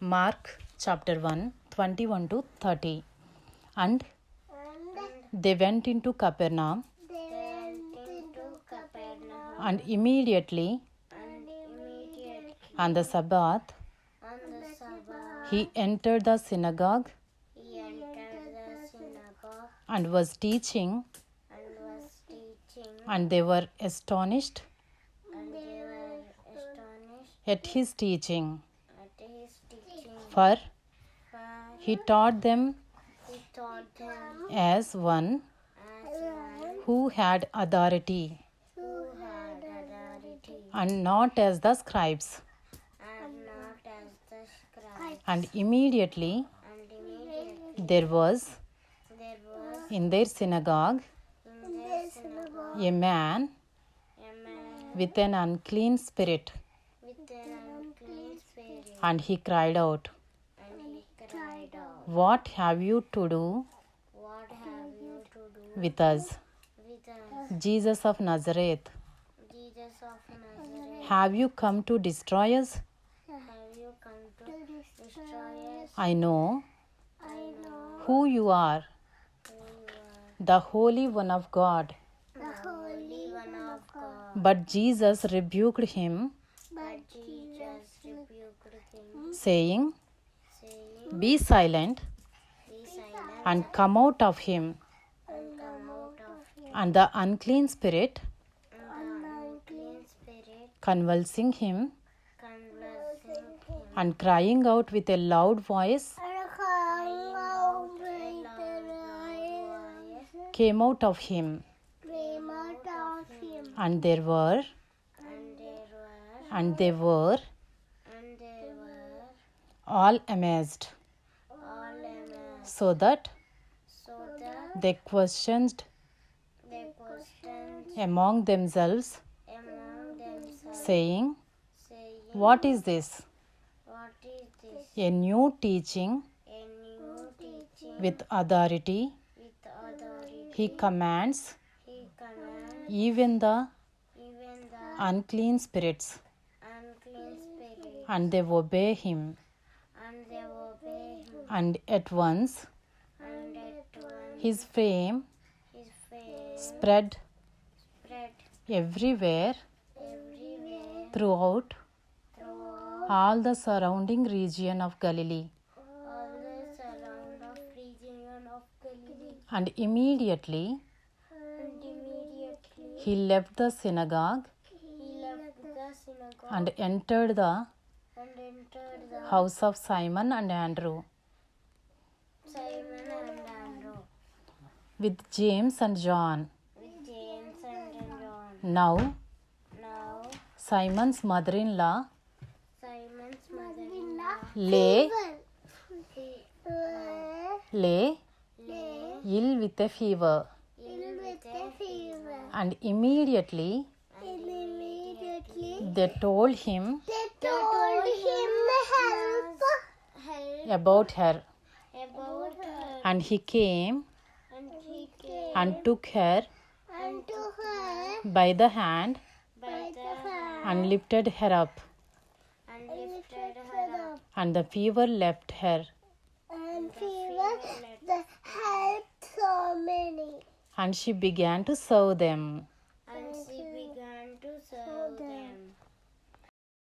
Mark chapter 1, 21 to 30. And they went into Capernaum, and immediately on the Sabbath, he entered the synagogue and was teaching, and they were astonished at his teaching. For he taught them as one who had authority, and not as the scribes. And immediately there was in their synagogue a man with an unclean spirit, and he cried out, "What have you to do with us, Jesus of Nazareth? Have you come to destroy us? I know who you are, the Holy One of God." But Jesus rebuked him, saying, "Be silent and come out of him." And the unclean spirit, convulsing him and crying out with a loud voice, came out of him. And they were all amazed, so that they questioned among themselves, saying, "What is this? A new teaching with authority. He commands even the unclean spirits, and they obey him." And at once his fame spread everywhere throughout all the surrounding region of Galilee. And immediately he left the synagogue and entered the house of Simon and Andrew, with James and John. Now Simon's mother-in-law lay ill with a fever. And immediately they told him about her. And he came and took her by the hand and lifted her up. And the fever left her. And she began to serve them.